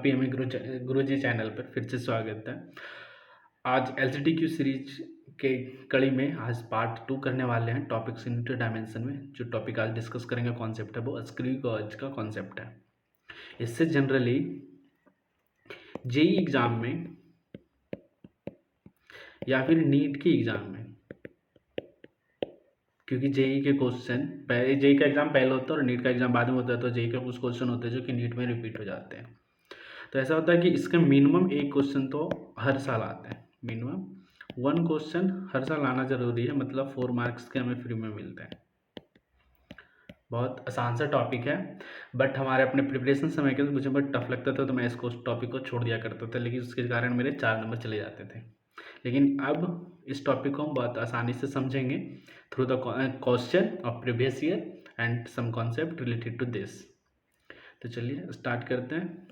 PMA गुरुजी channel पर फिर से स्वागत है। आज एलजीडीक्यू सीरीज के कड़ी में आज पार्ट 2 करने वाले हैं टॉपिक्स इन डायमेंशन में। जो टॉपिक आज डिस्कस करेंगे कॉन्सेप्ट है वो स्क्रू गॉज का कॉन्सेप्ट है। इससे जनरली जेई एग्ज़ाम में या फिर नीट के एग्ज़ाम में, क्योंकि जेई के क्वेश्चन पहले, जेई का एग्ज़ाम पहले होता है और नीट का एग्ज़ाम बाद में होता है, तो जेई के कुछ क्वेश्चन होते हैं जो कि नीट में रिपीट हो जाते हैं। तो ऐसा होता है कि इसके मिनिमम एक क्वेश्चन तो हर साल आता है, मिनिमम 1 क्वेश्चन हर साल आना ज़रूरी है, मतलब 4 मार्क्स के हमें फ्री में मिलते हैं। बहुत आसान सा टॉपिक है, बट हमारे अपने प्रिपरेशन समय के मुझे बहुत टफ लगता था, तो मैं इस टॉपिक को छोड़ दिया करता था, लेकिन उसके कारण मेरे 4 नंबर चले जाते थे। लेकिन अब इस टॉपिक को हम बहुत आसानी से समझेंगे through the question of previous year and some concept related to this. तो चलिए स्टार्ट करते हैं।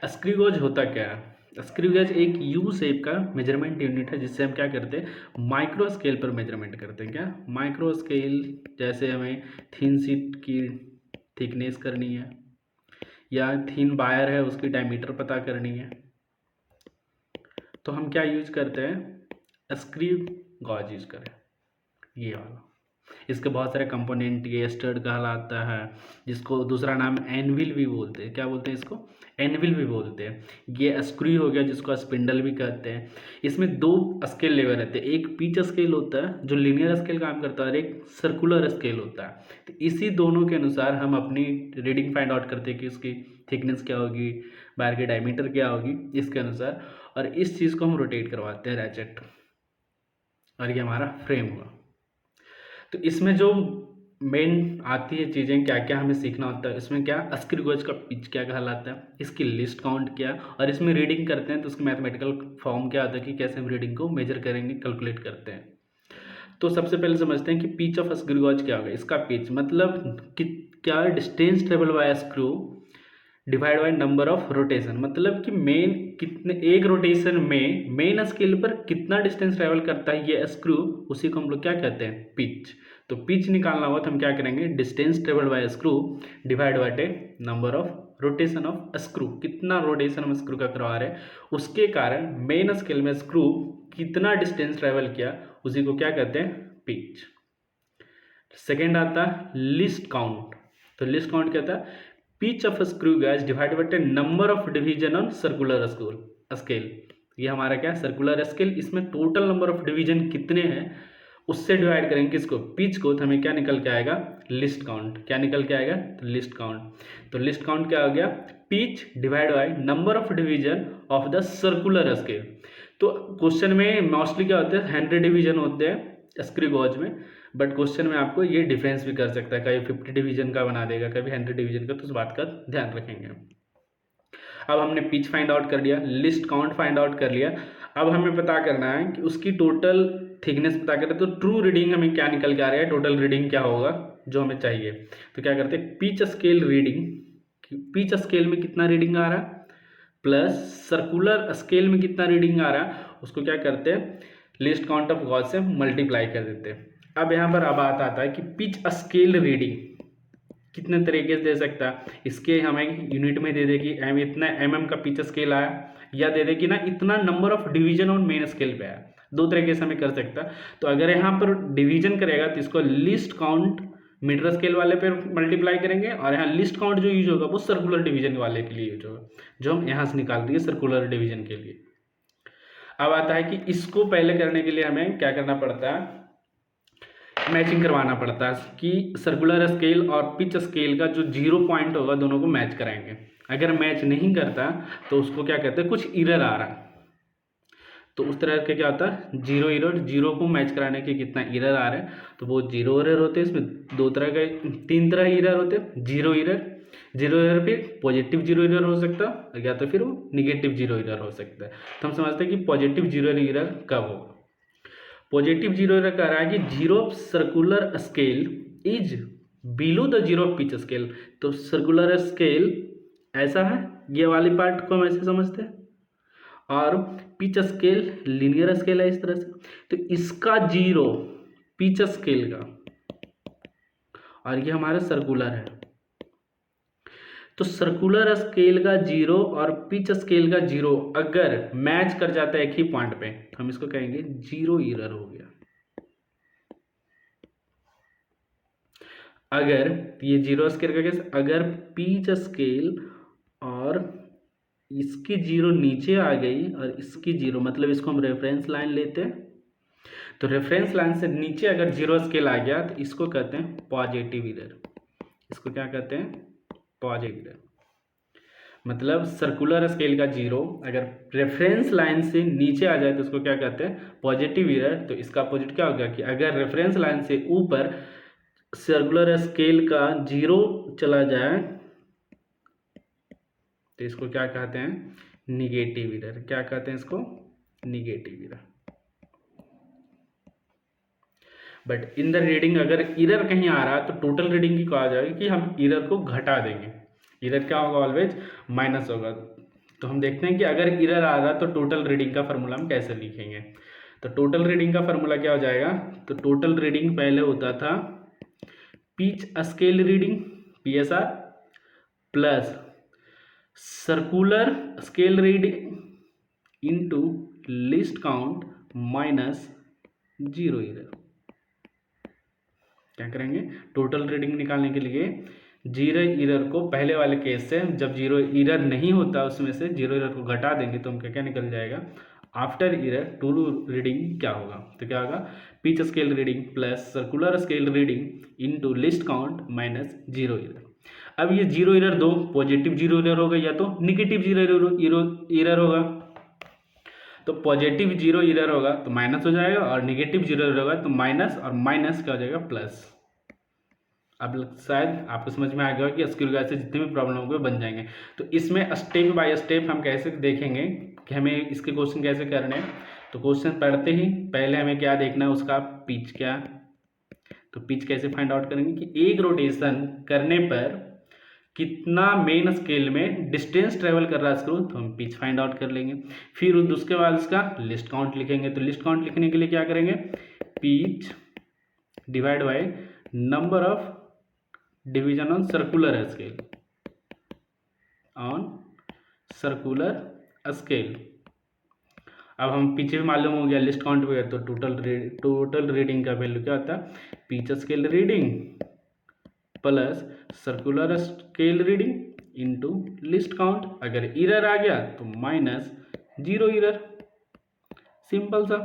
स्क्रू गेज होता क्या है? स्क्रू गेज एक यू शेप का मेजरमेंट यूनिट है, जिससे हम क्या करते हैं, माइक्रो स्केल पर मेजरमेंट करते हैं। क्या माइक्रो स्केल? जैसे हमें थिन शीट की थिकनेस करनी है या थिन वायर है उसकी डायमीटर पता करनी है, तो हम क्या यूज करते हैं, स्क्रू गेज यूज करें, ये वाला। इसके बहुत सारे कंपोनेंट, ये स्टड कहलाता है, जिसको दूसरा नाम एनविल भी बोलते हैं। क्या बोलते हैं इसको? एनविल भी बोलते हैं। ये स्क्रू हो गया, जिसको स्पिंडल भी कहते हैं। इसमें 2 स्केल लेवल रहते हैं, एक पिच स्केल होता है जो लीनियर स्केल काम करता है और एक सर्कुलर स्केल होता है। तो इसी दोनों के अनुसार हम अपनी रीडिंग फाइंड आउट करते हैं कि उसकी थिकनेस क्या होगी, वायर की डायमीटर क्या होगी, इसके अनुसार। और इस चीज़ को हम रोटेट करवाते हैं रैचेट, और ये हमारा फ्रेम हुआ। तो इसमें जो मेन आती है चीज़ें, क्या क्या हमें सीखना होता है इसमें, क्या स्क्रू गेज का पिच क्या कहलाता है, इसकी लिस्ट काउंट क्या, और इसमें रीडिंग करते हैं तो उसकी मैथमेटिकल फॉर्म क्या होता है कि कैसे हम रीडिंग को मेजर करेंगे, कैलकुलेट करते हैं। तो सबसे पहले समझते हैं कि पिच ऑफ स्क्रू गेज क्या होगा। इसका पिच मतलब कि क्या distance travel by screw divide by number of rotation, मतलब कि मेन कितने, एक रोटेशन में मेन स्केल पर कितना डिस्टेंस ट्रेवल करता है ये स्क्रू, उसी को हम लोग क्या कहते हैं, पिच। तो पिच निकालना हुआ तो हम क्या करेंगे, distance travel by screw divide by number of rotation of screw, कितना रोटेशन हम स्क्रू का करवा रहे हैं, उसके कारण मेन स्केल में स्क्रू कितना डिस्टेंस ट्रेवल किया, उसी को क्या कहते हैं, पिच। सेकेंड आता है लिस्ट काउंट। तो लिस्ट काउंट क्या था, pitch of screw gauge divided by number of division on circular scale. ये हमारा क्या, सर्कुलर स्केल, इसमें टोटल नंबर ऑफ डिवीजन कितने हैं उससे डिवाइड करेंगे किसको, पिच को, तो हमें क्या निकल के आएगा, लिस्ट काउंट। क्या निकल के आएगा, तो लिस्ट काउंट। तो लिस्ट काउंट क्या हो गया, pitch divide by number of division of the circular scale. तो क्वेश्चन में मोस्टली क्या होते हैं, 100 डिवीजन होते हैं स्क्रू गेज में, बट क्वेश्चन में आपको ये डिफरेंस भी कर सकता है, कभी 50 डिवीजन का बना देगा, कभी 100 डिवीजन का, तो उस बात का ध्यान रखेंगे। अब हमने पिच फाइंड आउट कर लिया, लिस्ट काउंट फाइंड आउट कर लिया। अब हमें पता करना है कि उसकी टोटल थिकनेस पता करें, तो ट्रू रीडिंग हमें क्या निकल के आ रहा है, टोटल रीडिंग क्या होगा जो हमें चाहिए। तो क्या करते हैं, pitch scale reading, pitch scale में कितना रीडिंग आ रहा है प्लस सर्कुलर स्केल में कितना रीडिंग आ रहा है, उसको क्या करते हैं, लिस्ट काउंट ऑफ गॉज से मल्टीप्लाई कर देते हैं। अब यहाँ पर अब बात आता है कि पिच स्केल रीडिंग कितने तरीके से दे सकता है, इसके हमें यूनिट में दे दे कि इतना mm का पिच स्केल आया, या दे दे कि ना इतना number of division on main scale पे आया। 2 तरीके से हमें कर सकता है। तो अगर यहाँ पर डिवीजन करेगा तो इसको लिस्ट काउंट मीटर स्केल वाले पे मल्टीप्लाई करेंगे, और यहाँ लिस्ट काउंट जो यूज होगा वो सर्कुलर डिवीजन वाले के लिए यूज होगा, जो हम यहाँ से निकाल दिए सर्कुलर डिवीजन के लिए। अब आता है कि इसको पहले करने के लिए हमें क्या करना पड़ता है, मैचिंग करवाना पड़ता है कि सर्कुलर स्केल और पिच स्केल का जो 0 पॉइंट होगा दोनों को मैच कराएंगे। अगर मैच नहीं करता तो उसको क्या कहते हैं, कुछ एरर आ रहा है, तो उस तरह के क्या होता है, 0 एरर, 0 को मैच कराने के कितना एरर आ रहे हैं, तो वो 0 एरर होते हैं। इसमें 2 तरह के, 3 तरह एरर होते हैं, 0 एरर, 0 एरर फिर पॉजिटिव 0 एरर हो सकता है, या तो फिर वो निगेटिव 0 एरर हो सकता है। तो हम समझते हैं कि पॉजिटिव 0 एरर कब होगा। पॉजिटिव 0 एरर कह रहा है कि 0 circular scale is below the 0 pitch scale. तो सर्कुलर स्केल ऐसा है, ये वाली पार्ट को हम ऐसे समझते हैं, और पिच स्केल लीनियर स्केल है इस तरह से। तो इसका 0 पिच स्केल का, और ये हमारा सर्कुलर है, तो सर्कुलर स्केल का 0 और पिच स्केल का 0 अगर मैच कर जाता है एक ही पॉइंट पे, तो हम इसको कहेंगे 0 एरर हो गया। अगर ये 0 स्केल का केस, अगर पिच स्केल और इसकी 0 नीचे आ गई और इसकी 0, मतलब इसको हम रेफरेंस लाइन लेते हैं, तो रेफरेंस लाइन से नीचे अगर 0 स्केल आ गया तो इसको कहते हैं पॉजिटिव एरर। इसको क्या कहते हैं? Positive error. मतलब सर्कुलर स्केल का 0 अगर रेफरेंस लाइन से नीचे आ जाए तो उसको क्या कहते हैं? Positive error. तो इसका अपोजिट क्या होगा कि अगर रेफरेंस लाइन से ऊपर सर्कुलर स्केल का 0 चला जाए तो इसको क्या कहते हैं? Negative error. क्या कहते हैं इसको? Negative error. But in the reading अगर एरर कहीं आ रहा है तो टोटल रीडिंग की कहा जाएगी कि हम एरर को घटा देंगे। एरर क्या होगा? ऑलवेज माइनस होगा। तो हम देखते हैं कि अगर एरर आ रहा है तो टोटल रीडिंग का फार्मूला हम कैसे लिखेंगे। तो टोटल रीडिंग का फार्मूला क्या हो जाएगा? तो टोटल रीडिंग पहले होता था pitch scale reading PSR plus circular scale reading into least count minus 0 error. क्या करेंगे? टोटल रीडिंग निकालने के लिए 0 एरर को पहले वाले केस से, जब 0 एरर नहीं होता उसमें से 0 एरर को घटा देंगे तो हमका क्या निकल जाएगा? आफ्टर एरर टोटल रीडिंग क्या होगा? तो क्या होगा? Pitch scale reading plus circular scale reading into least count minus 0 error. अब ये 0 एरर दो पॉजिटिव 0 एरर होगा या तो निगेटिव 0 एरर होगा। तो पॉजिटिव 0 एरर होगा तो माइनस हो जाएगा और निगेटिव 0 एरर होगा तो माइनस, और माइनस क्या हो जाएगा? प्लस। अब शायद आपको समझ में आ गया कि स्केल से जितने भी प्रॉब्लम होंगे बन जाएंगे। तो इसमें स्टेप बाय स्टेप हम कैसे देखेंगे कि हमें इसके क्वेश्चन कैसे करने हैं। तो क्वेश्चन पढ़ते ही पहले हमें क्या देखना है? उसका पिच क्या। तो पिच कैसे फाइंड आउट करेंगे कि एक रोटेशन करने पर कितना मेन स्केल में डिस्टेंस ट्रेवल कर रहा है स्क्रू, तो हम पिच फाइंड आउट कर लेंगे। फिर उसके बाद उसका लिस्ट काउंट लिखेंगे। तो लिस्ट काउंट लिखने के लिए क्या करेंगे? Pitch divide by number of division on circular scale, on circular scale. अब हम पीछे मालूम हो गया लिस्ट काउंट पे, तो टोटल रीडिंग का वैल्यू क्या होता है? Pitch scale reading plus circular scale reading into least count. अगर एरर आ गया तो माइनस 0 एरर। सिंपल सा।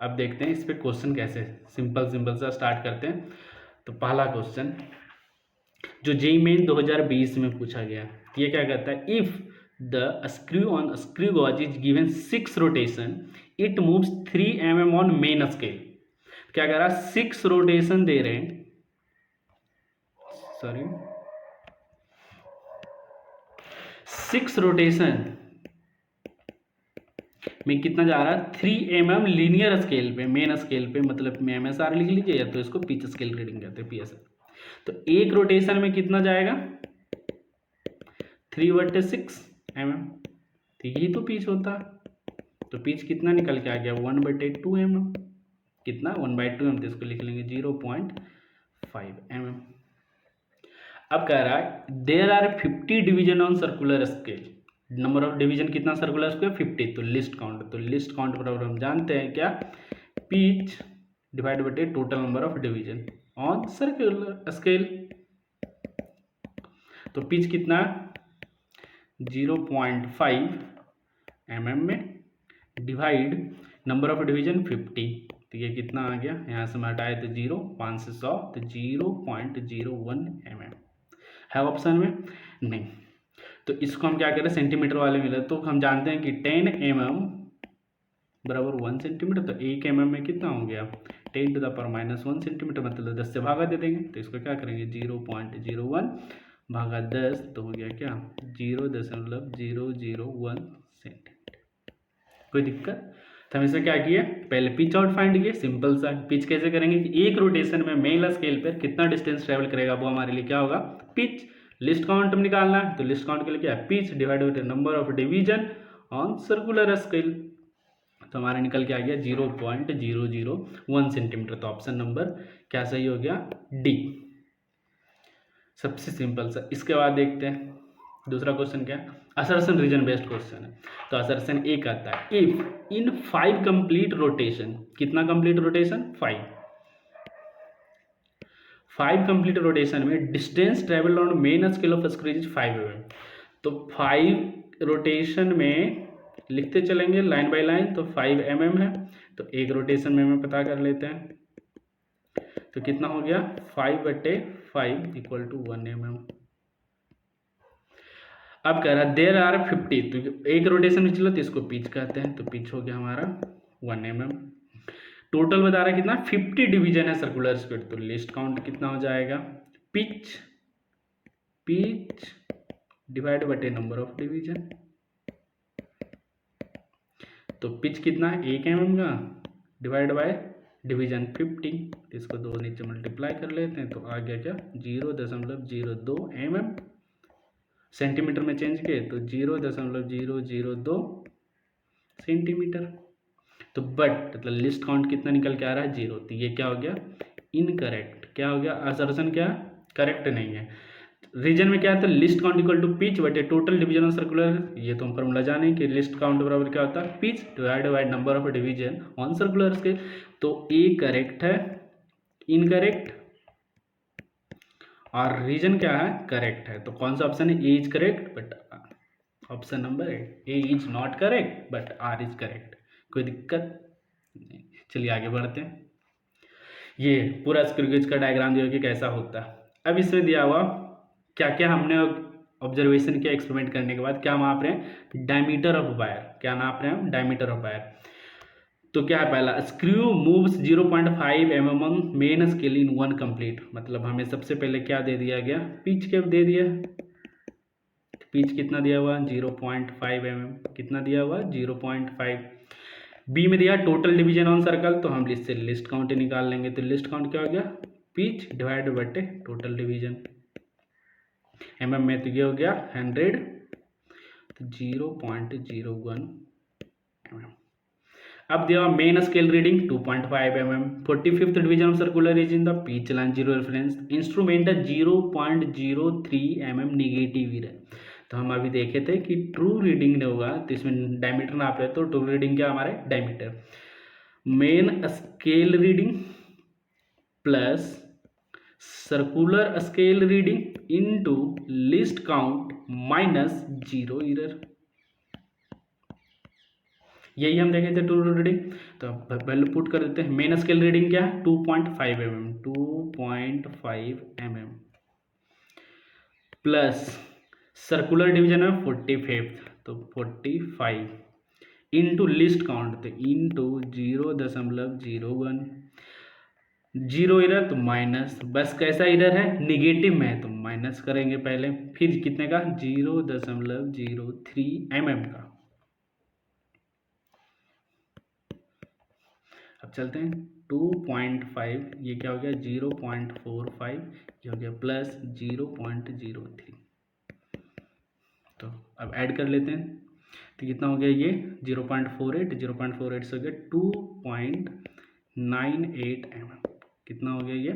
अब देखते हैं इस पे क्वेश्चन कैसे सिंपल सा स्टार्ट करते हैं। तो पहला क्वेश्चन जो जेईई मेन 2020 में पूछा गया, ये क्या कहता है? If the screw on screw gauge is given 6 rotation it moves 3 mm on main scale. क्या कह रहा है? 6 रोटेशन दे रहे हैं, सॉरी 6 रोटेशन में कितना जा रहा है? 3 mm लीनियर स्केल पे, मेन स्केल पे, मतलब में MSR लिख लीजिए या तो इसको पिच स्केल रीडिंग कहते हैं PSR। तो एक रोटेशन में कितना जाएगा? 3/6 mm। तो यही तो पिच होता। तो पिच कितना निकल के आ गया? 1/2 mm। कितना? 1/2 mm। तो इसको लिख लेंगे 0.5 mm। अब कह रहा है there are 50 division on circular scale. Number of division कितना सर्कुलर स्केल? 50। तो लिस्ट काउंट, तो लिस्ट काउंट बराबर हम जानते हैं क्या? Pitch divide by total number of division on circular scale. तो पिच कितना? 0.5 mm में डिवाइड नंबर ऑफ डिवीजन 50। तो ये कितना आ गया? यहाँ से हम हटाए तो 0, 5 से 100 तो 0.01 mm है ऑप्शन में नहीं। तो इसको हम क्या करें? सेंटीमीटर वाले मिले तो हम जानते हैं कि 10 mm बराबर 1 सेंटीमीटर। तो 1 mm में कितना हो गया? 10 to the power -1 सेंटीमीटर, मतलब 10 से भागा दे देंगे। तो इसको क्या करेंगे? 0.01 भागा 10 तो हो गया क्या? 0.001 सेंटीमीटर। कोई दिक्कत? तो हम इसमें क्या किए? पहले पिच आउट फाइंड किए। सिंपल सा। पिच कैसे करेंगे कि एक रोटेशन में मेन स्केल पर कितना डिस्टेंस ट्रेवल करेगा वो हमारे लिए क्या होगा? पिच। लिस्ट काउंट निकालना है तो लिस्ट काउंट के लिए क्या है? Pitch divide by number of division on circular scale. तो हमारा निकल के आ गया 0.001 सेंटीमीटर। तो ऑप्शन नंबर क्या सही हो गया? डी। सबसे सिंपल सा। इसके बाद देखते हैं दूसरा क्वेश्चन क्या है, असर्शन रीजन बेस्ड क्वेश्चन है। तो असर्शन ए कहता है इफ इन 5 कंप्लीट रोटेशन, कितना कंप्लीट रोटेशन, 5 कंप्लीट रोटेशन में distance travel on main scale of screw is 5 mm। तो 5 रोटेशन में लिखते चलेंगे लाइन बाय लाइन, तो 5 mm है, तो एक रोटेशन में पता कर लेते हैं, तो कितना हो गया 5/5 इक्वल टू 1 mm। अब कह रहा है देर आर 50, तो एक रोटेशन में चलो तो इसको पिच कहते हैं, तो पिच हो गया हमारा 1 mm। टोटल बता रहा है कितना 50 डिवीजन है सर्कुलर स्पीड, तो लिस्ट काउंट कितना हो जाएगा, पिच डिवाइड बटे नंबर ऑफ डिवीजन। तो पिच कितना है 1 mm का, डिवाइड बाय डिवीजन 50, इसको दो नीचे मल्टीप्लाई कर लेते हैं, तो आ गया क्या 0.02 mm। सेंटीमीटर में चेंज किए तो 0.002 सेंटीमीटर। तो बट मतलब लिस्ट काउंट कितना निकल के आ रहा है 0, तो ये क्या हो गया इनकरेक्ट। क्या हो गया, असर्शन क्या करेक्ट नहीं है। रीजन में क्या था, least count equal to pitch बटे टोटल डिवीजन ऑफ सर्कुलर, ये तो हम फॉर्मूला जाने कि लिस्ट काउंट बराबर क्या होता है pitch divide by number of division on circular scale. तो ए करेक्ट है, इनकरेक्ट और रीजन क्या है करेक्ट है। तो कौन सा ऑप्शन है, A is correct but option number A is not correct but R is correct. कोई दिक्कत नहीं, चलिए आगे बढ़ते हैं। ये पूरा स्क्रू गेज का डायग्राम दिया कि कैसा होता है। अब इसमें दिया हुआ क्या क्या हमने ऑब्जर्वेशन किया एक्सपेरिमेंट करने के बाद, क्या माप रहे हैं डायमीटर ऑफ वायर, क्या नाप रहे हैं हम डायमीटर ऑफ वायर। तो क्या है पहला, screw moves 0.5 mm on main scale in 1 complete, मतलब हमें सबसे पहले क्या दे दिया गया पिच के दे दिया, पिच कितना दिया हुआ 0.5 mm, कितना दिया हुआ 0.5। बी में दिया टोटल डिवीजन ऑन सर्कल, तो हम इससे लिस्ट काउंट निकाल लेंगे, तो लिस्ट काउंट क्या हो गया पिच डिवाइड बटे टोटल डिवीजन। mm में तो ये हो गया 100, तो 0.01 mm। अब दिया main scale reading 2.5 mm, 45th division of circular is in the pitch line zero reference, instrument 0.03 mm negative है। तो हम अभी देखे थे कि ट्रू रीडिंग होगा तो इसमें डायमीटर नाप रहे, तो ट्रू रीडिंग क्या हमारे diameter, main scale reading plus circular scale reading into least count minus 0 error, यही हम देखे थे ट्रू रीडिंग। तो वैल्यू पुट कर देते हैं, मेन स्केल रीडिंग क्या है 2.5 mm, 2.5 mm plus circular division है 45th, तो 45 इंटू लिस्ट काउंट, तो इंटू 0.01, 0 इरर तो माइनस, बस कैसा इरर है निगेटिव में है तो माइनस करेंगे पहले, फिर कितने का 0.03 mm का। अब चलते हैं 2.5, ये क्या हो गया 0.45, ये हो गया प्लस 0.03, तो अब ऐड कर लेते हैं, तो कितना हो गया ये 0.48, 0.48 से हो गया 2.98 mm, कितना हो गया ये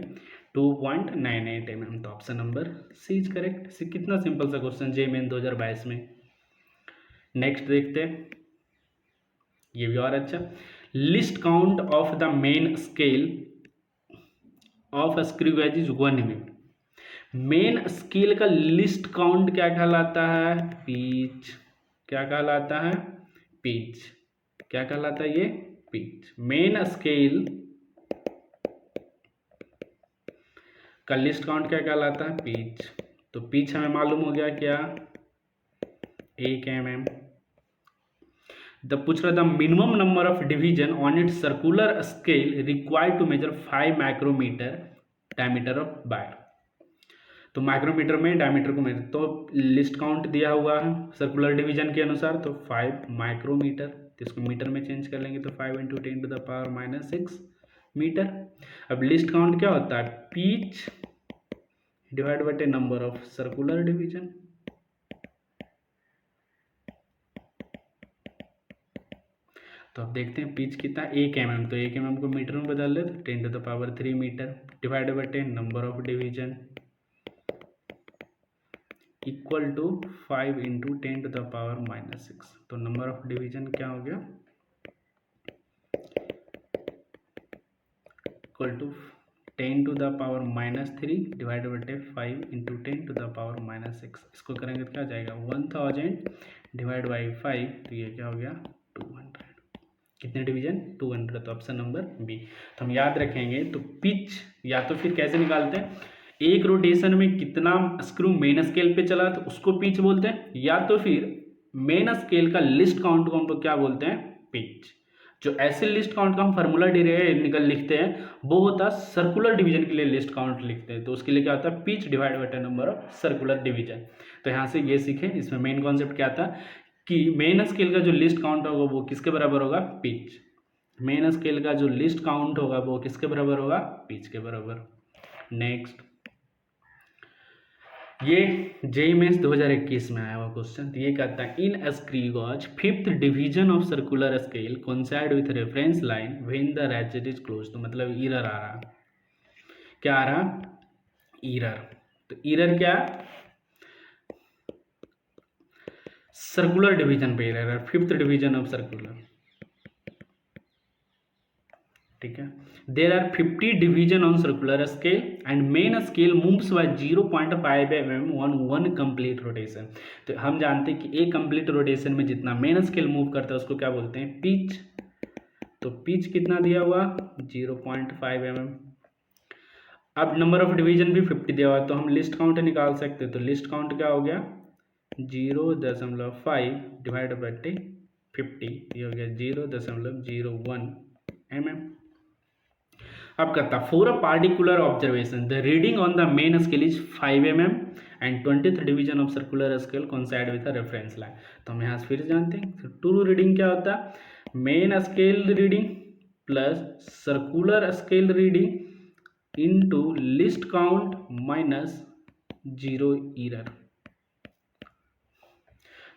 2.98 mm। तो option number C is correct. C कितना सिंपल सा क्वेश्चन जे मेन 2022 में। नेक्स्ट देखते हैं, ये भी और अच्छा, list count of the main scale of screw gauge is 1 mm। Main scale का लिस्ट काउंट क्या कहलाता है पिच, क्या कहलाता है पिच, क्या कहलाता है ये पिच। मेन स्केल का लिस्ट काउंट क्या कहलाता है पिच, तो पिच हमें मालूम हो गया क्या 1 mm। पूछ रहा था minimum number of division on it circular scale required to measure 5 micrometer diameter of wire, तो माइक्रोमीटर में डायमीटर को मेजर, तो लिस्ट काउंट दिया हुआ है सर्कुलर डिवीजन के अनुसार, तो 5 माइक्रोमीटर, तो इसको मीटर में चेंज कर लेंगे, तो 5 × 10⁻⁻6 मीटर। अब लिस्ट काउंट क्या होता है पिच डिवाइड बटे नंबर ऑफ सर्कुलर डिवीजन, तो अब देखते हैं पिच कितना 1 mm, तो 1 mm को मीटर में बदल ले तो 10⁻³ मीटर डिवाइड बटे number of division, equal to 5 into 10⁻⁻6। तो नंबर ऑफ डिवीजन क्या हो गया, equal to 10⁻³ divide by 5 into 10⁻⁻6। इसको करेंगे तो क्या आ जाएगा 1000 डिवाइड बाई 5, तो ये क्या हो गया 200। कितने डिवीजन 200, तो ऑप्शन नंबर बी। तो हम याद रखेंगे, तो पिच या तो फिर कैसे निकालते हैं, एक रोटेशन में कितना स्क्रू मेन स्केल पे चला तो उसको पिच बोलते हैं, या तो फिर मेन स्केल का लिस्ट काउंट को हम लोग क्या बोलते हैं, पिच। जो ऐसे लिस्ट काउंट का हम फार्मूला लिखते हैं वो होता है सर्कुलर डिवीजन के लिए लिस्ट काउंट लिखते हैं, तो उसके लिए क्या होता है pitch divide by number of circular division. तो यहाँ से ये सीखें, इसमें मेन कॉन्सेप्ट क्या था कि मेन स्केल का जो लिस्ट काउंट होगा वो किसके बराबर होगा, पिच। मेन स्केल का जो लिस्ट काउंट होगा वो किसके बराबर होगा, पिच के बराबर। नेक्स्ट, ये जेईई मेंस 2021 में आया हुआ क्वेश्चन। ये कहता है इन a screw gauge fifth division of circular scale coincide with reference line when the ratchet is close. तो मतलब ईरर आ रहा, क्या आ रहा, ईरर। तो ईरर क्या, सर्कुलर डिवीजन पे error, fifth division of circular, ठीक है। There are 50 division on circular scale and main scale moves by 0.5 mm on one complete rotation. तो हम जानते हैं कि एक कंप्लीट रोटेशन में जितना मेन स्केल मूव करता है उसको क्या बोलते हैं, पिच। तो पिच कितना दिया हुआ 0.5 mm। अब नंबर ऑफ डिवीजन भी 50 दिया हुआ, तो हम लिस्ट काउंट निकाल सकते हैं। तो लिस्ट काउंट क्या हो गया 0.5 डिवाइड बाई 50, ये हो गया 0.01 mm। अब करता for a particular observation the reading on the main scale is 5 mm and 20th division of circular scale coincide with the reference line. तो हम यहाँ से फिर जानते हैं, तो ट्रू रीडिंग क्या होता है, main scale reading plus circular scale reading into least count minus 0 error.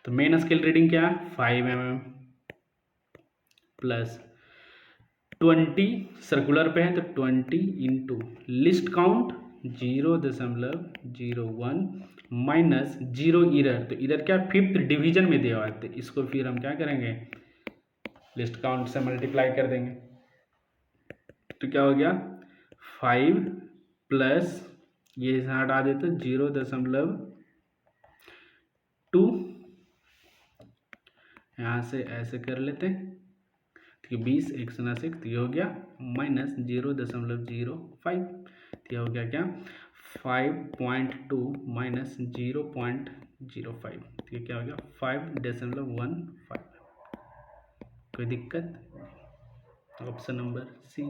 तो मेन स्केल रीडिंग क्या है 5 mm प्लस 20 सर्कुलर पे है तो 20 into list count 0.01 minus 0 error. तो इधर क्या फिफ्थ डिवीजन में दिया हुआ है, तो इसको फिर हम क्या करेंगे लिस्ट काउंट से मल्टीप्लाई कर देंगे। तो क्या हो गया 5 प्लस ये हटा देते 0.2, यहाँ से ऐसे कर लेते हैं, 20 1 से 6, तो ये हो गया माइनस 0.05, तो ये हो गया क्या 5.2 माइनस 0.05, तो ये क्या हो गया 5.15। कोई दिक्कत, ऑप्शन नंबर सी।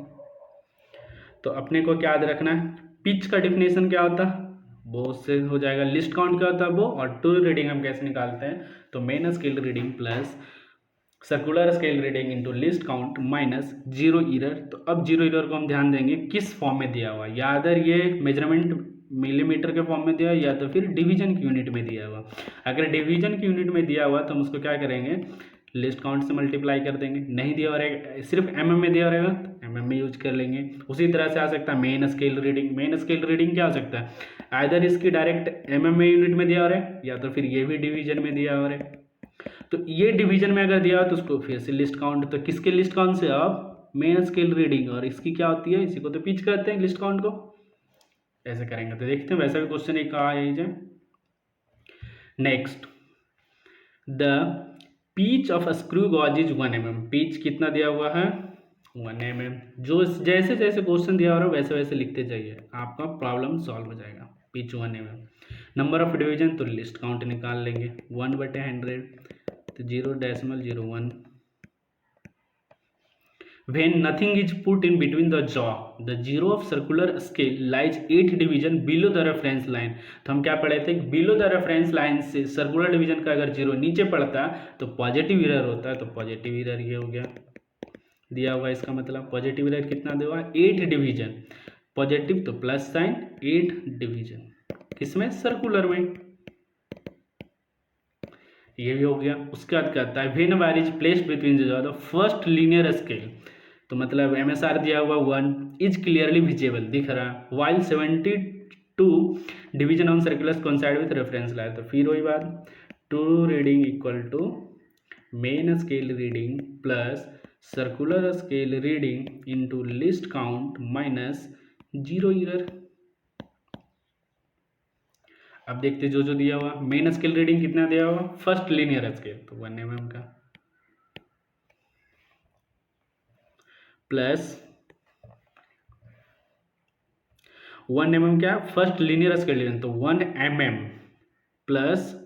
तो अपने को क्या याद रखना है, पिच का डिफिनेशन क्या होता है वो से हो जाएगा, लिस्ट काउंट क्या होता है वो, और ट्रू रीडिंग हम कैसे निकालते हैं, तो main scale reading plus circular scale reading into least count minus 0 error. तो अब 0 ईरर को हम ध्यान देंगे किस फॉर्म में दिया हुआ, या अदर ये मेजरमेंट मिलीमीटर के फॉर्म में दिया या तो फिर डिवीजन की यूनिट में दिया हुआ। अगर डिवीजन की यूनिट में दिया हुआ तो हम उसको क्या करेंगे लिस्ट काउंट से मल्टीप्लाई कर देंगे, नहीं दिया रहेगा सिर्फ mm में दिया रहेगा तो mm में यूज कर लेंगे। उसी तरह से आ सकता है main scale reading, main scale reading क्या हो सकता है, आइदर इसकी डायरेक्ट mm में यूनिट में दिया हो रहा है या तो फिर ये भी डिवीजन में दिया हो रहा है। तो ये डिवीजन में अगर दिया हो तो उसको फिर से लिस्ट काउंट, तो किसके लिस्ट काउंट से आप मेन स्केल रीडिंग, और इसकी क्या होती है इसी को तो पिच कहते हैं लिस्ट काउंट को, ऐसे करेंगे। तो देखते हैं वैसा भी क्वेश्चन एक कहा है। Next, the pitch of screw gauge is 1 mm। Pitch कितना दिया हुआ है 1 mm। जो जैसे जैसे क्वेश्चन दिया हो रहा है वैसे वैसे लिखते जाइए, आपका प्रॉब्लम सॉल्व हो जाएगा। Pitch 1 mm। Number of division तो लिस्ट काउंट निकाल लेंगे 1/100, तो 0.01। When nothing is put in between the jaw, the zero of circular scale lies 8 division below the reference line। तो हम क्या पढ़े थे, बिलो द रेफरेंस लाइन से सर्कुलर डिवीजन का अगर जीरो नीचे पड़ता तो पॉजिटिव इरर होता है, तो पॉजिटिव इरर ये हो गया दिया हुआ। इसका मतलब पॉजिटिव इरर कितना दिया हुआ 8 डिवीजन, पॉजिटिव तो प्लस साइन 8 डिवीजन, किसमें सर्कुलर में, ये भी हो गया। उसके बाद कहता है when wire is placed between the first linear scale, तो मतलब MSR दिया हुआ 1 इज क्लियरली विजिबल दिख रहा है, while 72 two division on circular coincide with reference line, तो फिर वही बात, true reading equal to main scale reading plus circular scale reading into least count minus zero error. अब देखते जो जो दिया हुआ, मेन स्केल रीडिंग कितना दिया हुआ, फर्स्ट लीनियर स्केल तो 1 mm का, प्लस 1 mm क्या, फर्स्ट लीनियर स्केल रीडिंग तो 1 mm plus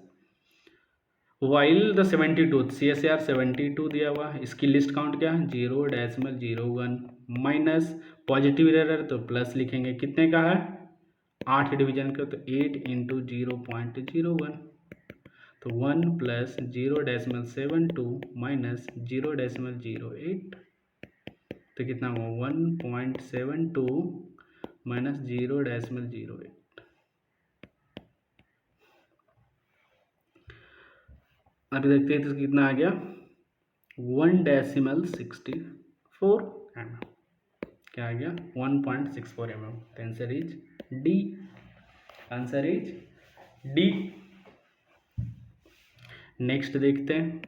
while the 72 CSR 72 दिया हुआ, इसकी लिस्ट काउंट क्या, 0.01 माइनस पॉजिटिव एरर तो प्लस लिखेंगे, कितने का है 8 डिवीजन का, तो 8 इंटू 0.01 तो 1 प्लस 0.72 माइनस 0.08 तो कितना हुआ 1.72 माइनस 0.08। अभी देखते हैं तो कितना आ गया 1.64 mm, क्या आ गया 1.64 mm। तो answer is D, answer is D. Next देखते हैं,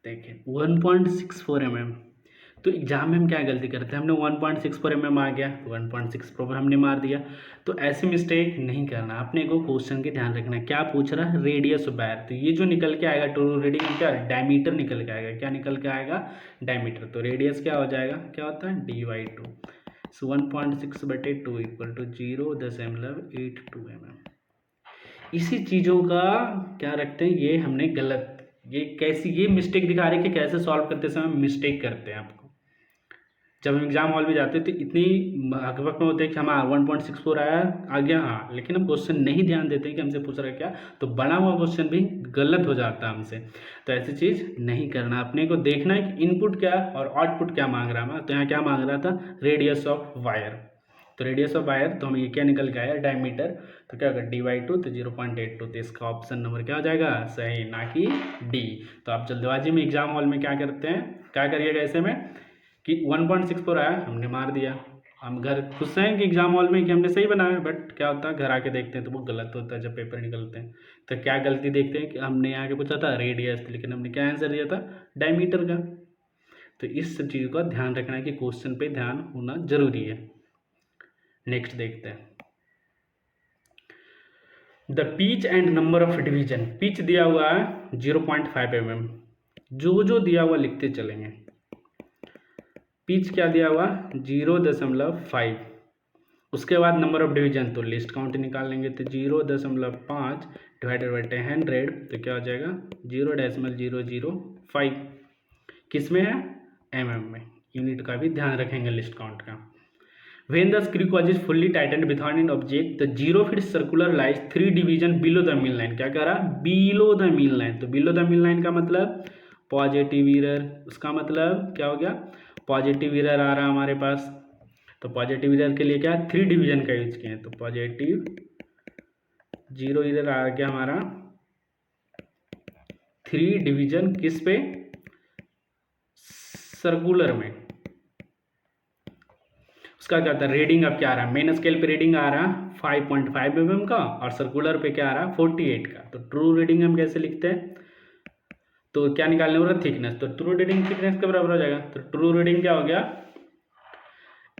देखिए 1.64 mm, तो एग्जाम में हम क्या गलती करते हैं, हमने 1.64 mm आ गया तो 1.64 पर हमने मार दिया, तो ऐसे मिस्टेक नहीं करना, अपने को क्वेश्चन के ध्यान रखना है क्या पूछ रहा है, रेडियस ऑफ वायर, तो ये जो निकल के आएगा ट्रू रीडिंग क्या डायमीटर निकल के आएगा, क्या निकल के आएगा डायमीटर, तो रेडियस क्या हो जाएगा, क्या होता है d/2, so 1.6/2 equal to 0.82 mm। इसी चीज़ों का क्या रखते हैं, ये हमने गलत, ये कैसी, ये मिस्टेक दिखा रहे हैं कि कैसे सॉल्व करते समय मिस्टेक करते हैं। आपको जब हम एग्जाम हॉल में जाते हैं तो इतनी हकबक में होते हैं कि हमारा 1.64 आया आ गया, हाँ, लेकिन हम क्वेश्चन नहीं ध्यान देते हैं कि हमसे पूछ रहा है क्या, तो बना हुआ क्वेश्चन भी गलत हो जाता है हमसे, तो ऐसी चीज़ नहीं करना, अपने को देखना है कि इनपुट क्या और आउटपुट क्या मांग रहा है, तो यहाँ क्या मांग रहा था रेडियस ऑफ वायर, तो रेडियस ऑफ वायर तो हमें ये क्या निकल के आया डायमीटर, तो क्या होगा d/2 तो 0.82, तो इसका ऑप्शन नंबर क्या हो जाएगा सही, ना कि डी। तो आप जल्दबाजी में एग्जाम हॉल में क्या करते हैं, क्या करिएगा ऐसे में कि 1.64 आया हमने मार दिया, हम घर खुश हैं कि एग्जाम हॉल में कि हमने सही बनाया, बट क्या होता है घर आके देखते हैं तो वो गलत होता है, जब पेपर निकलते हैं तो क्या गलती देखते हैं कि हमने आके पूछा था रेडियस, लेकिन हमने क्या आंसर दिया था डायमीटर का। तो इस सब चीज़ का ध्यान रखना है कि क्वेश्चन पे ध्यान होना जरूरी है। नेक्स्ट देखते हैं, the pitch and number of division, pitch दिया हुआ है 0.5 mm, जो जो दिया हुआ लिखते चलेंगे, पिच क्या दिया हुआ 0.5, उसके बाद नंबर ऑफ डिवीजन तो लिस्ट काउंट निकाल लेंगे, तो 0.5 डिवाइडेड बाई 100 तो क्या हो जाएगा 0.005, किस में है mm में, यूनिट का भी ध्यान रखेंगे लिस्ट काउंट का। When the screw cause is fully tightened without an object, the 0 feet circular lies 3 division below the mean line, क्या कह रहा below the mean line, तो below the mean line का मतलब पॉजिटिव एरर, उसका मतलब क्या हो गया पॉजिटिव एरर आ रहा है हमारे पास, तो पॉजिटिव एरर के लिए क्या 3 डिवीजन का यूज किए, तो पॉजिटिव 0 एरर आ गया हमारा 3 डिवीजन किस पे सर्कुलर में, उसका क्या होता है रीडिंग अब क्या आ रहा है, मेन स्केल पे रीडिंग आ रहा है 5.5 mm का और सर्कुलर पे क्या आ रहा है 48 का, तो ट्रू रीडिंग हम कैसे लिखते हैं, तो क्या निकालने हो रहा है थिकनेस, तो ट्रू रीडिंग थिकनेस के बराबर हो जाएगा, तो ट्रू रीडिंग क्या हो गया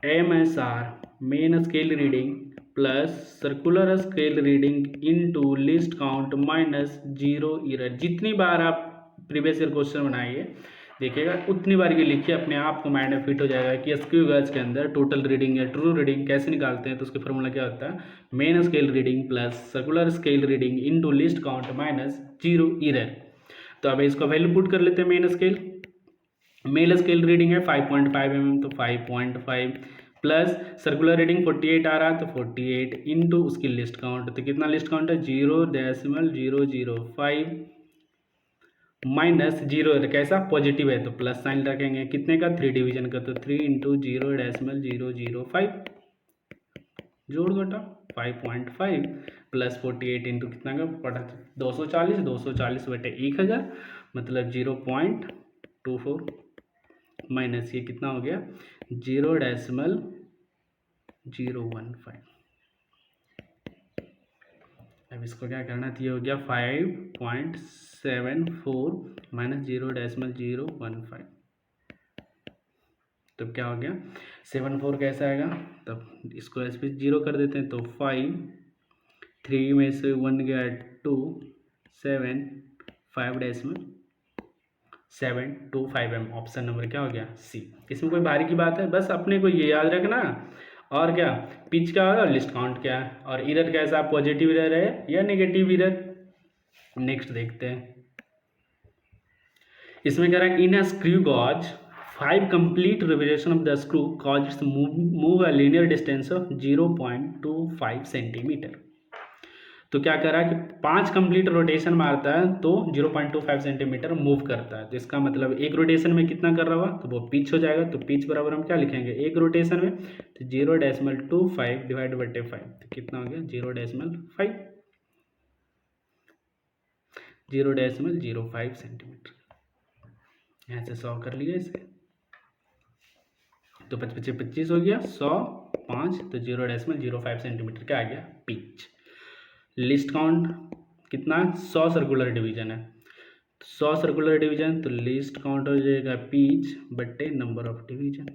MSR main scale reading plus circular scale reading into least count minus 0 error. जितनी बार आप प्रीवियस ईयर क्वेश्चन बनाइए देखिएगा उतनी बार ये लिखिए, अपने आप को माइंड में फिट हो जाएगा कि स्क्यू गज के अंदर टोटल रीडिंग या ट्रू रीडिंग कैसे निकालते हैं, तो उसके फॉर्मूला क्या होता है main scale reading plus circular scale reading into least count minus 0 error. तो अब इसको वैल्यू पुट कर लेते हैं, मेन स्केल रीडिंग है 5.5 mm, तो 5.5 प्लस सर्कुलर रीडिंग 48 आ रहा है, तो 48 इंटू उसकी लिस्ट काउंट, तो कितना लिस्ट काउंट है 0.005 माइनस 0 कैसा पॉजिटिव है तो प्लस साइन रखेंगे, कितने का 3 डिवीजन का, तो 3 इंटू 0.005 जोड़ घटा 5.5 प्लस 48 इंटू कितना का 240 बटे 1000 मतलब 0.24 माइनस ये कितना हो गया 0.015। अब इसको क्या करना था, ये हो गया 5.74 माइनस 0.015। तो क्या हो गया 74 कैसा आएगा, तब इसको ऐसे 0 कर देते हैं, तो 5, 3 में से 1 गया 2, 7, 5.725 ऑप्शन नंबर क्या हो गया सी। इसमें कोई भारी की बात है, बस अपने को ये याद रखना। और क्या पिच क्या होगा, लिस्ट काउंट क्या है, और इरर कैसा, पॉजिटिव इरर है या नेगेटिव इरर। नेक्स्ट देखते हैं, इसमें कह रहा है in a screw gauge 5 complete revolution of the screw cause move a linear distance of 0.25 centimetre. तो क्या कर रहा है कि 5 कंप्लीट रोटेशन मारता है तो 0.25 सेंटीमीटर मूव करता है। तो इसका मतलब एक रोटेशन में कितना कर रहा होगा, तो वो पिच हो जाएगा। तो पिच बराबर हम क्या लिखेंगे, एक रोटेशन में तो 0.25 डिवाइड बटे 5, तो कितना हो गया 0.5 0.05 सेंटीमीटर। यहाँ से 100 कर लिया इसे, तो 25 25 हो गया, 100 5 तो 0.05 सेंटीमीटर क्या आ गया पिच। लिस्ट काउंट कितना, 100 सर्कुलर डिवीजन है, 100 सर्कुलर डिवीजन, तो लिस्ट काउंट हो जाएगा पिच बट्टे नंबर ऑफ डिवीजन।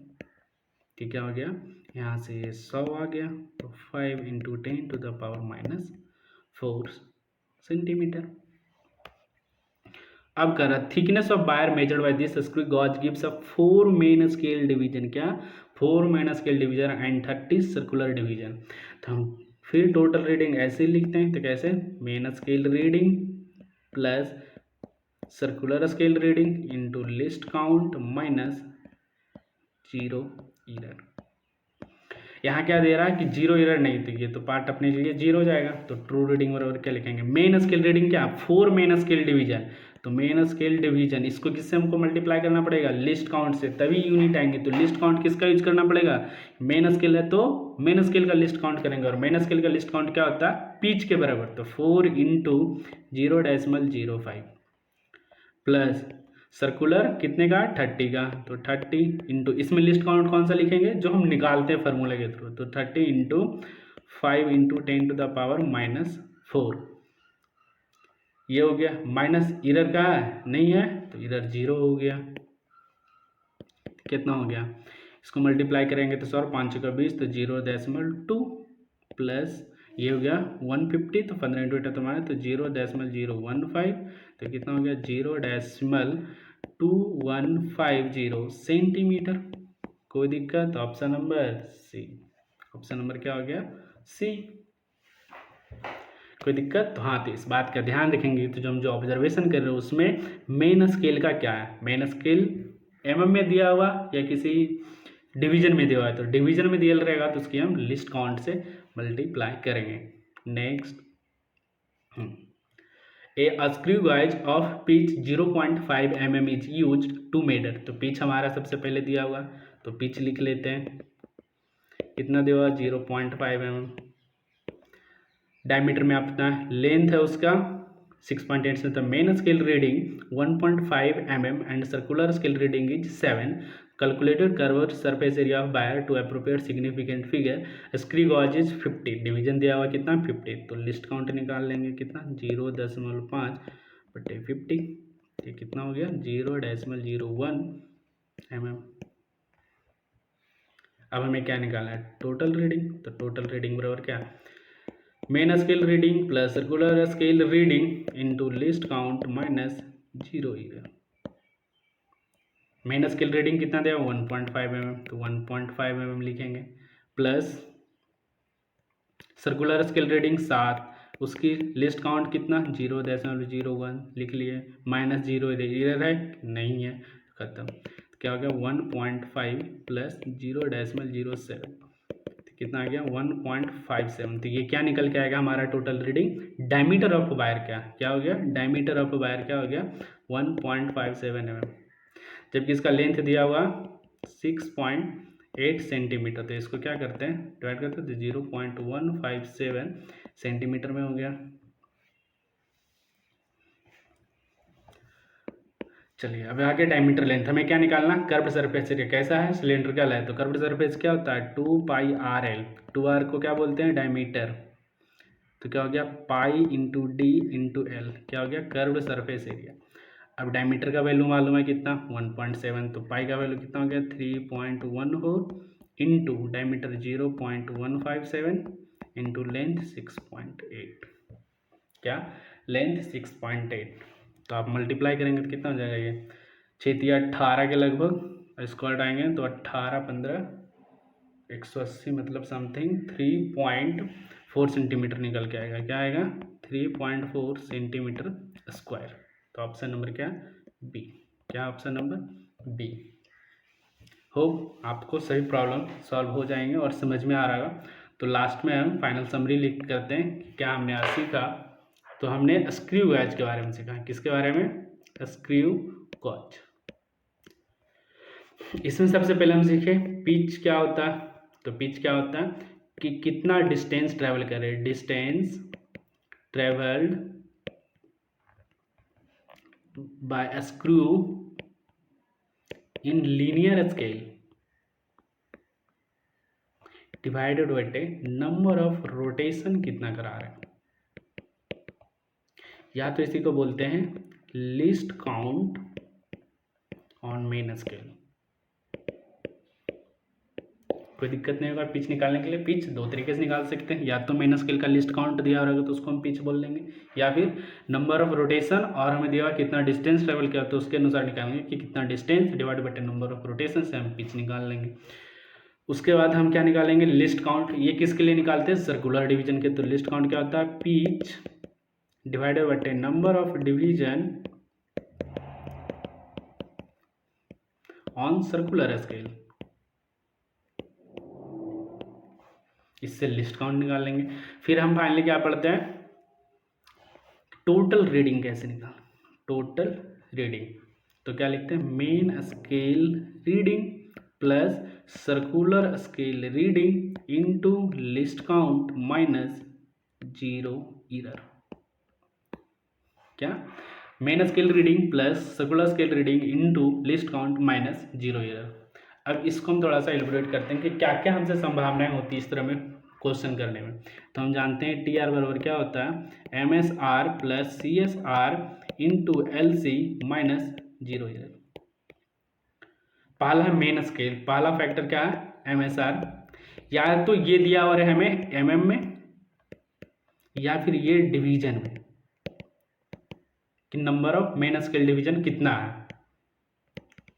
ठीक क्या हो गया, यहाँ से 100 आ गया, तो 5 × 10⁻⁻4 सेंटीमीटर। अब कर रहा thickness of wire measured by this screw gauge gives a 4 main scale division, क्या 4 main scale division and 30 circular division. तो हम फिर टोटल रीडिंग ऐसे लिखते हैं, तो कैसे, main scale reading plus circular scale reading into list count minus 0 error. यहाँ क्या दे रहा है कि 0 इरर नहीं, तो ये तो पार्ट अपने लिए 0 हो जाएगा। तो ट्रू रीडिंग बराबर क्या लिखेंगे, मेन स्केल रीडिंग क्या 4 मेन स्केल डिवीजन, तो मेन स्केल डिवीजन इसको किससे हमको मल्टीप्लाई करना पड़ेगा, लिस्ट काउंट से, तभी यूनिट आएंगे। तो लिस्ट काउंट किसका यूज करना पड़ेगा, मेन स्केल है तो मेन स्केल का लिस्ट काउंट करेंगे, और मेन स्केल का लिस्ट काउंट क्या होता है पिच के बराबर। तो 4 × 0.05 प्लस सर्कुलर कितने का 30 का, तो 30 इंटू इसमें लिस्ट काउंट कौन सा लिखेंगे जो हम निकालते हैं फार्मूला के थ्रू, तो 30 इंटू 5 × 10⁻⁴ ये हो गया। माइनस इरर का नहीं है, तो इरर 0 हो गया। कितना हो गया, इसको मल्टीप्लाई करेंगे तो 100 5 का 20, तो 0.2 प्लस ये हो गया 150, तो 15 × 8 तो माने तो 0.015, तो कितना हो गया 0.2150 सेंटीमीटर। कोई दिक्कत, option number C, option number क्या हो गया सी। कोई दिक्कत, तो हाँ, तो इस बात का ध्यान रखेंगे। तो जो ऑब्जर्वेशन कर रहे हो उसमें मेन स्केल का क्या है, मेन स्केल mm में दिया हुआ या किसी डिवीजन में दिया हुआ है, तो डिवीजन में दिया रहेगा तो उसकी हम लिस्ट काउंट से मल्टीप्लाई करेंगे। Next, a screw gauge of pitch 0.5 mm is used to measure. तो पिच हमारा सबसे पहले दिया हुआ, तो पिच लिख लेते हैं, कितना दिया हुआ 0.5 mm। डायमीटर में अपना लेंथ है उसका 6.8 से, तो main scale reading 1.5 mm and circular scale reading is 7। Calculated curved surface area of wire to appropriate significant figure, screw gauge is 50, division दिया हुआ कितना 50, तो लिस्ट काउंट निकाल लेंगे कितना 0.5 बटे 50, ये कितना हो गया 0.01 mm। अब हमें क्या निकालना है, टोटल रीडिंग। तो टोटल रीडिंग बराबर क्या, main scale reading plus circular scale reading into list count minus 0 error. Main scale reading कितना दिया 1.5 mm, तो 1.5 mm लिखेंगे, प्लस सर्कुलर स्केल रीडिंग 7, उसकी लिस्ट काउंट कितना 0.01 लिख लिए, माइनस 0 इरर है नहीं है, खत्म। क्या हो गया 1.5 प्लस 0.07, कितना आ गया 1.57। तो ये क्या निकल के आएगा हमारा total reading, diameter of wire क्या हो गया, डायमीटर ऑफ वायर क्या हो गया 1.57 mm, जबकि इसका लेंथ दिया हुआ 6.8 सेंटीमीटर। तो इसको क्या करते हैं डिवाइड करते हैं, तो 0.157 सेंटीमीटर में हो गया। चलिए अब आगे डायमीटर लेंथ हमें क्या निकालना, कर्व्ड सरफेस एरिया कैसा है सिलेंड्रिकल है, तो कर्व्ड सरफेस क्या होता है 2πRL, 2R को क्या बोलते हैं डायमीटर, तो क्या हो गया pi into D into L, क्या हो गया कर्व्ड सरफेस एरिया। अब डायमीटर का वैल्यू मालूम है कितना 1.7, तो पाई का वैल्यू कितना हो गया 3.14 इंटू डायमीटर 0.157 इंटू लेंथ 6.8, क्या लेंथ 6.8। तो आप मल्टीप्लाई करेंगे तो कितना हो जाएगा ये 6×18 के लगभग, स्क्वायर आएंगे तो 18×15 180 मतलब समथिंग 3.4 सेंटीमीटर निकल के आएगा। क्या आएगा 3.4 सेंटीमीटर स्क्वायर। तो ऑप्शन नंबर क्या बी, क्या ऑप्शन नंबर बी। होप आपको सभी प्रॉब्लम सॉल्व हो जाएंगे और समझ में आ रहा होगा। तो लास्ट में हम फाइनल समरी लिख करते हैं कि क्या हमने आज सीखा। तो हमने स्क्रू गॉज के बारे में सीखा। किसके बारे में? Screw gauge. इसमें सबसे पहले हम सीखे पिच क्या होता है। तो पिच क्या होता है कि कितना डिस्टेंस ट्रेवल करे, distance travelled by screw in linear scale divided by number of rotation कितना करा रहे हैं, या तो इसी को बोलते हैं least count on main scale. कोई दिक्कत नहीं होगा पिच निकालने के लिए। पिच दो तरीके से निकाल सकते हैं, या तो मेन स्केल का लिस्ट काउंट दिया रहेगा तो उसको हम पिच बोल लेंगे, या फिर नंबर ऑफ रोटेशन और हमें दिया कितना डिस्टेंस ट्रेवल किया तो उसके अनुसार निकालेंगे कि कितना distance divide by number of rotation से हम पिच निकाल लेंगे। उसके बाद हम क्या निकालेंगे लिस्ट काउंट। ये किसके लिए निकालते हैं? सर्कुलर डिवीजन के। तो लिस्ट काउंट क्या होता है pitch divided by number of division on circular scale, इससे लिस्ट काउंट निकाल लेंगे। फिर हम फाइनली क्या पढ़ते हैं टोटल रीडिंग कैसे निकाल, टोटल रीडिंग। तो क्या लिखते हैं main scale reading plus circular scale reading into least count minus zero error. क्या main scale reading plus circular scale reading into least count minus zero error. अब इसको हम थोड़ा सा एलिब्रेट करते हैं कि क्या क्या हमसे संभावनाएं होती है इस तरह में क्वेश्चन करने में। तो हम जानते हैं टी आर बराबर क्या होता है M S R plus C S R into L C minus zero error. पहला है मेन स्केल, पहला फैक्टर क्या है एम एस आर, या तो ये दिया हुआ है हमें एम एम में या फिर ये डिवीजन में कि number of main scale division कितना है,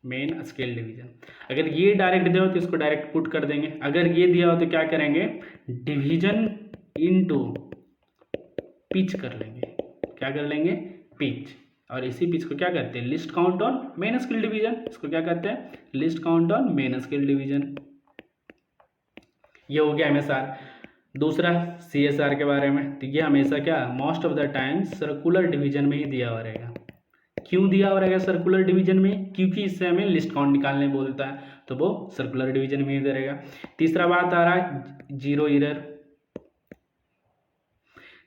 मेन स्केल डिवीजन। अगर ये डायरेक्ट दिया हो तो इसको डायरेक्ट पुट कर देंगे, अगर ये दिया हो तो क्या करेंगे डिवीजन इनटू पिच कर लेंगे। क्या कर लेंगे पिच, और इसी पिच को क्या कहते हैं list count on main scale division. इसको क्या कहते हैं list count on main scale division. ये हो गया एमएसआर। दूसरा सीएसआर के बारे में, तो ये हमेशा क्या most of the time circular division में ही दिया हुआ रहेगा। क्यों दिया हुआ रहेगा सर्कुलर डिवीजन में? क्योंकि इससे हमें लिस्ट काउंट निकालने बोलता है, तो वो सर्कुलर डिवीजन में ही दे रहेगा। तीसरा बात आ रहा है जीरो एरर।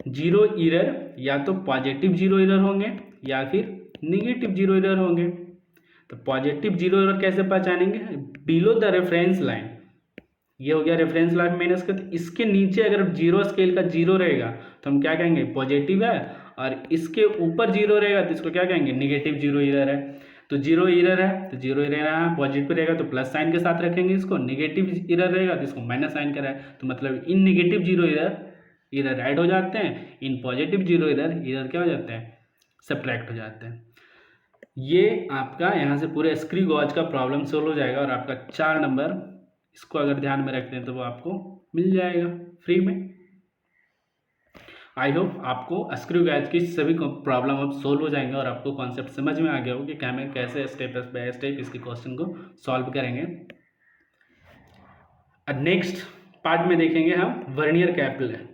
जीरो एरर या तो पॉजिटिव जीरो एरर होंगे या फिर निगेटिव जीरो एरर होंगे। तो पॉजिटिव जीरो एरर कैसे पहचानेंगे? बिलो द रेफरेंस लाइन, ये हो गया रेफरेंस लाइन मेन स्केल, इसके नीचे अगर जीरो स्केल का जीरो रहेगा तो हम क्या कहेंगे पॉजिटिव है, और इसके ऊपर जीरो रहेगा तो इसको क्या कहेंगे निगेटिव जीरो एरर है। तो जीरो एरर है तो जीरो एरर है, पॉजिटिव रहेगा तो प्लस साइन के साथ रखेंगे इसको, निगेटिव एरर रहेगा तो इसको माइनस साइन करा है। तो मतलब इन निगेटिव जीरो एरर ऐड हो जाते हैं, इन पॉजिटिव जीरो एरर क्या हो जाते हैं सब्ट्रैक्ट हो जाते हैं। ये आपका यहाँ से पूरे स्क्रू गॉज का प्रॉब्लम सोल्व हो जाएगा और आपका 4 नंबर इसको अगर ध्यान में रखते हैं तो वो आपको मिल जाएगा फ्री में। आई होप आपको स्क्रू गॉज की सभी प्रॉब्लम अब सोल्व हो जाएंगे और आपको कॉन्सेप्ट समझ में आ गया हो कि हमें कैसे स्टेप बाय स्टेप इसके क्वेश्चन को सॉल्व करेंगे। नेक्स्ट पार्ट में देखेंगे हम वर्नियर कैपिलर।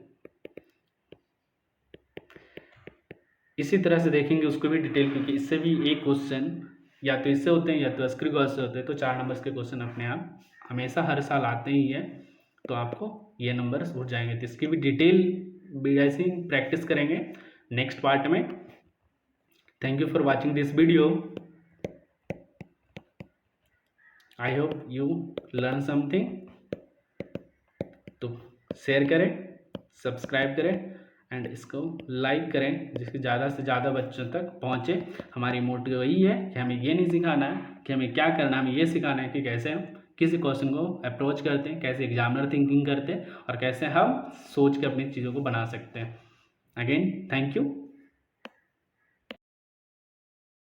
इसी तरह से देखेंगे उसको भी डिटेल, क्योंकि इससे भी एक क्वेश्चन या तो इससे होते हैं या तो स्क्रू गॉज से होते हैं। तो 4 नंबर्स के क्वेश्चन अपने आप हमेशा हर साल आते ही है, तो आपको ये नंबर्स हो जाएंगे। तो इसकी भी डिटेल ऐसे ही प्रैक्टिस करेंगे नेक्स्ट पार्ट में। Thank you for watching this video. I hope you learn something. तो शेयर करें, सब्सक्राइब करें एंड इसको लाइक करें जिससे ज़्यादा से ज़्यादा बच्चों तक पहुँचे। हमारी मोटिव वही है कि हमें ये नहीं सिखाना है कि हमें क्या करना है, हमें ये सिखाना है कि कैसे हम किसी क्वेश्चन को अप्रोच करते हैं, कैसे एग्जामिनर थिंकिंग करते हैं और कैसे हम सोच के अपनी चीज़ों को बना सकते हैं। Again thank you.